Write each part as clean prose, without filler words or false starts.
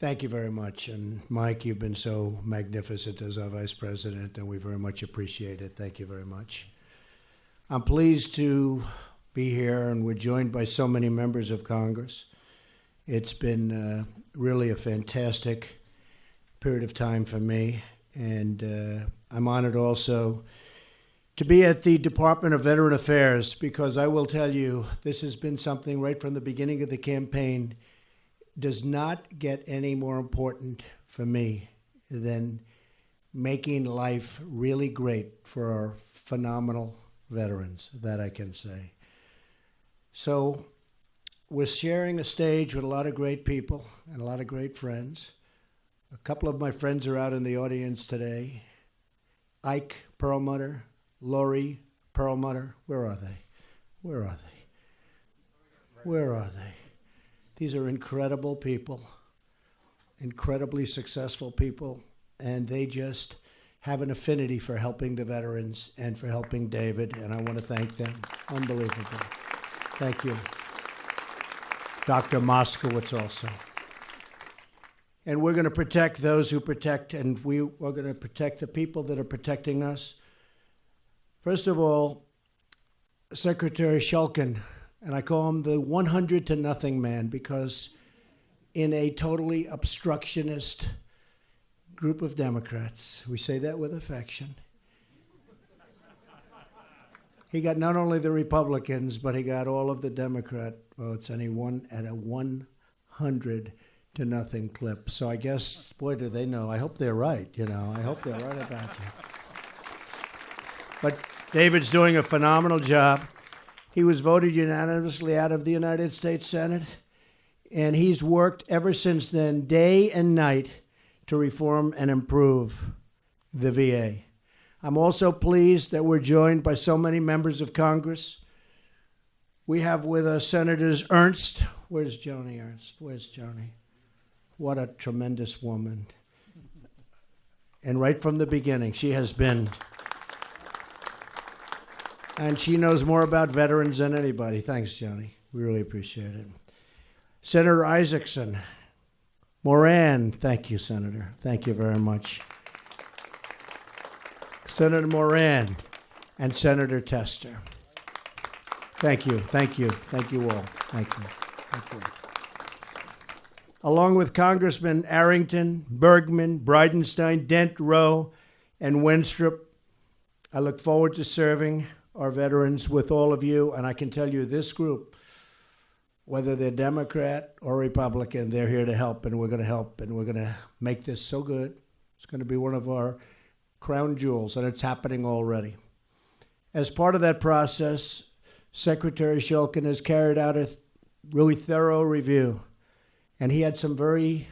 Thank you very much. And Mike, you've been so magnificent as our vice president, and we very much appreciate it. Thank you very much. I'm pleased to be here, and we're joined by so many members of Congress. It's been really a fantastic period of time for me, and I'm honored also to be at the Department of Veteran Affairs, because I will tell you, this has been something right from the beginning of the campaign, does not get any more important for me than making life really great for our phenomenal veterans, that I can say. So we're sharing a stage with a lot of great people and a lot of great friends. A couple of my friends are out in the audience today. Ike Perlmutter, Lori Perlmutter. Where are they? Where are they? Where are they? These are incredible people, incredibly successful people, and they just have an affinity for helping the veterans and for helping David, and I want to thank them. Unbelievable. Thank you. Dr. Moskowitz also. And we're going to protect those who protect, and we are going to protect the people that are protecting us. First of all, Secretary Shulkin, and I call him the 100 to nothing man, because in a totally obstructionist group of Democrats, we say that with affection, he got not only the Republicans, but he got all of the Democrat votes, and he won at a 100 to nothing clip. So I guess, boy, do they know. I hope they're right, I hope they're right about you. But David's doing a phenomenal job. He was voted unanimously out of the United States Senate, and he's worked ever since then, day and night, to reform and improve the VA. I'm also pleased that we're joined by so many members of Congress. We have with us Senators Ernst. Where's Joni Ernst? Where's Joni? What a tremendous woman. And right from the beginning, she has been... And she knows more about veterans than anybody. Thanks, Joni. We really appreciate it. Senator Isaacson. Moran. Thank you, Senator. Thank you very much. Senator Moran and Senator Tester. Thank you. Thank you. Thank you all. Thank you. Thank you. Along with Congressman Arrington, Bergman, Bridenstine, Dent, Rowe, and Wenstrup, I look forward to serving our veterans with all of you, and I can tell you this group, whether they're Democrat or Republican, they're here to help, and we're going to help, and we're going to make this so good. It's going to be one of our crown jewels, and it's happening already. As part of that process, Secretary Shulkin has carried out a really thorough review, and he had some very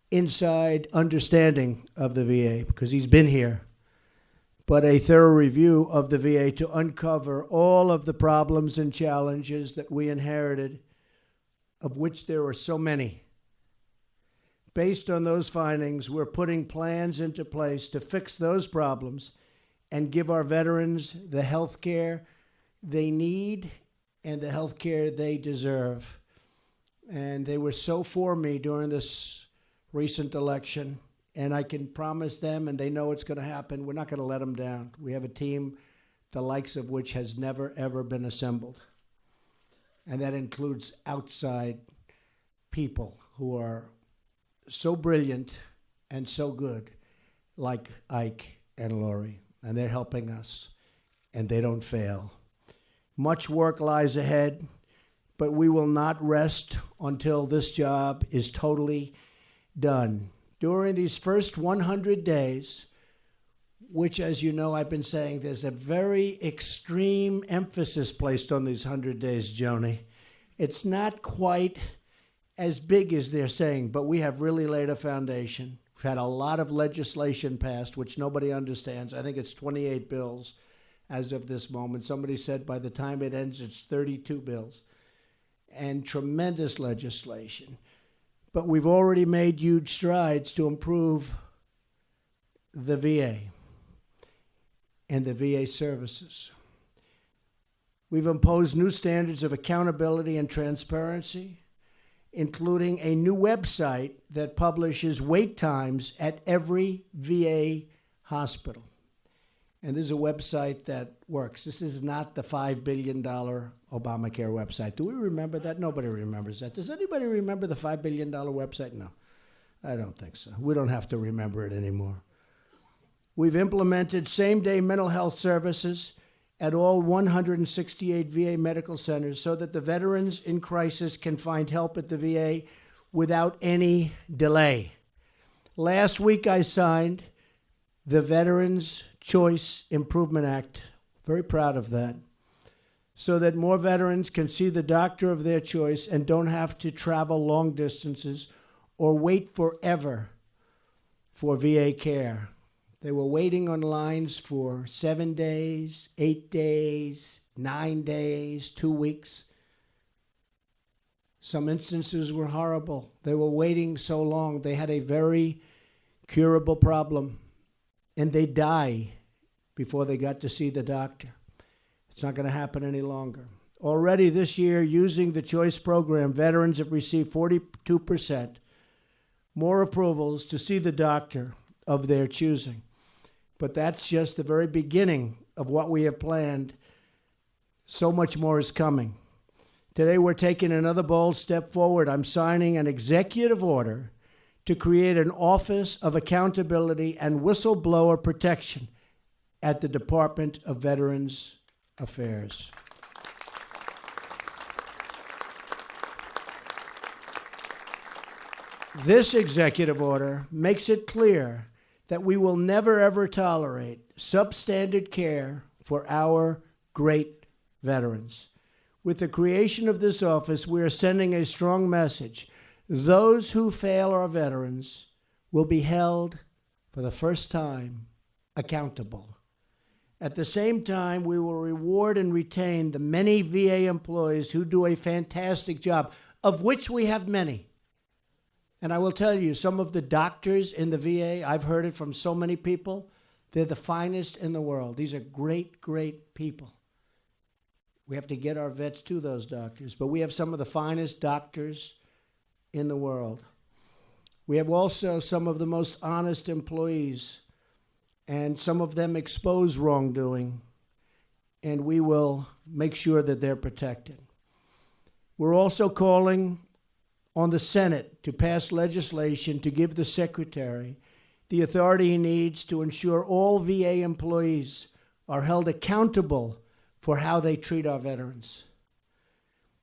inside understanding of the VA because he's been here, but a thorough review of the VA to uncover all of the problems and challenges that we inherited, of which there are so many. Based on those findings, we're putting plans into place to fix those problems and give our veterans the health care they need and the health care they deserve. And they were so for me during this recent election, and I can promise them, and they know it's going to happen, we're not going to let them down. We have a team the likes of which has never, ever been assembled. And that includes outside people who are so brilliant and so good, like Ike and Lori, and they're helping us, and they don't fail. Much work lies ahead, but we will not rest until this job is totally done. During these first 100 days, which, as you know, I've been saying, there's a very extreme emphasis placed on these 100 days, Joni. It's not quite as big as they're saying, but we have really laid a foundation. We've had a lot of legislation passed, which nobody understands. I think it's 28 bills as of this moment. Somebody said by the time it ends, it's 32 bills. And tremendous legislation. But we've already made huge strides to improve the VA and the VA services. We've imposed new standards of accountability and transparency including a new website that publishes wait times at every VA hospital. And there's a website that works. This is not the $5 billion Obamacare website. Do we remember that? Nobody remembers that. Does anybody remember the $5 billion website? No, I don't think so. We don't have to remember it anymore. We've implemented same-day mental health services at all 168 VA medical centers so that the veterans in crisis can find help at the VA without any delay. Last week, I signed the Veterans Choice Improvement Act. Very proud of that. So that more veterans can see the doctor of their choice and don't have to travel long distances or wait forever for VA care. They were waiting on lines for 7 days, 8 days, 9 days, 2 weeks. Some instances were horrible. They were waiting so long. They had a very curable problem, and they die before they got to see the doctor. It's not going to happen any longer. Already this year, using the Choice program, veterans have received 42% more approvals to see the doctor of their choosing. But that's just the very beginning of what we have planned. So much more is coming. Today, we're taking another bold step forward. I'm signing an executive order to create an Office of Accountability and Whistleblower Protection at the Department of Veterans Affairs. This executive order makes it clear that we will never, ever tolerate substandard care for our great veterans. With the creation of this office, we are sending a strong message. Those who fail our veterans will be held, for the first time, accountable. At the same time, we will reward and retain the many VA employees who do a fantastic job, of which we have many. And I will tell you, some of the doctors in the VA, I've heard it from so many people, they're the finest in the world. These are great, great people. We have to get our vets to those doctors, but we have some of the finest doctors in the world. We have also some of the most honest employees, and some of them expose wrongdoing, and we will make sure that they're protected. We're also calling on the Senate to pass legislation to give the Secretary the authority he needs to ensure all VA employees are held accountable for how they treat our veterans.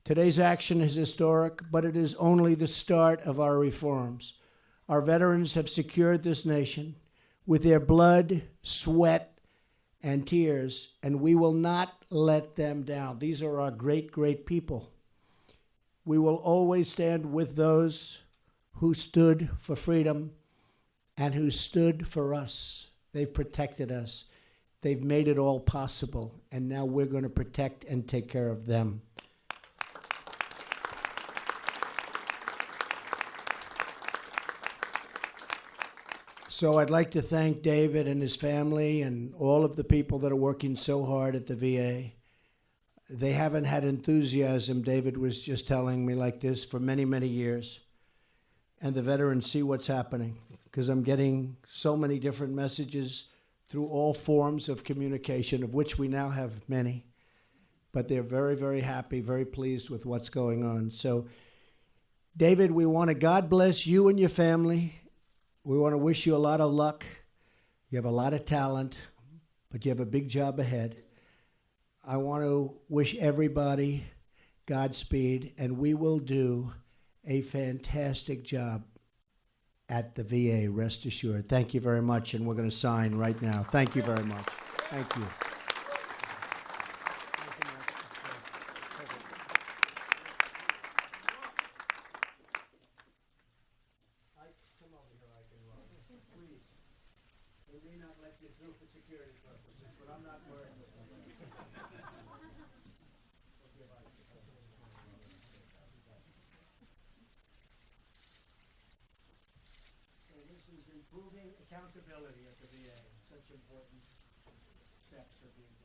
Today's action is historic, but it is only the start of our reforms. Our veterans have secured this nation with their blood, sweat, and tears, and we will not let them down. These are our great, great people. We will always stand with those who stood for freedom and who stood for us. They've protected us. They've made it all possible, and now we're going to protect and take care of them. So I'd like to thank David and his family and all of the people that are working so hard at the VA. They haven't had enthusiasm, David was just telling me, like this for many, many years. And the veterans see what's happening, because I'm getting so many different messages through all forms of communication, of which we now have many. But they're very, very happy, very pleased with what's going on. So, David, we want to God bless you and your family. We want to wish you a lot of luck. You have a lot of talent, but you have a big job ahead. I want to wish everybody Godspeed, and we will do a fantastic job at the VA, rest assured. Thank you very much, and we're going to sign right now. Thank you very much. Thank you. They may not let you through for security purposes, but I'm not worried. So this is improving accountability at the VA. Such important steps are being taken.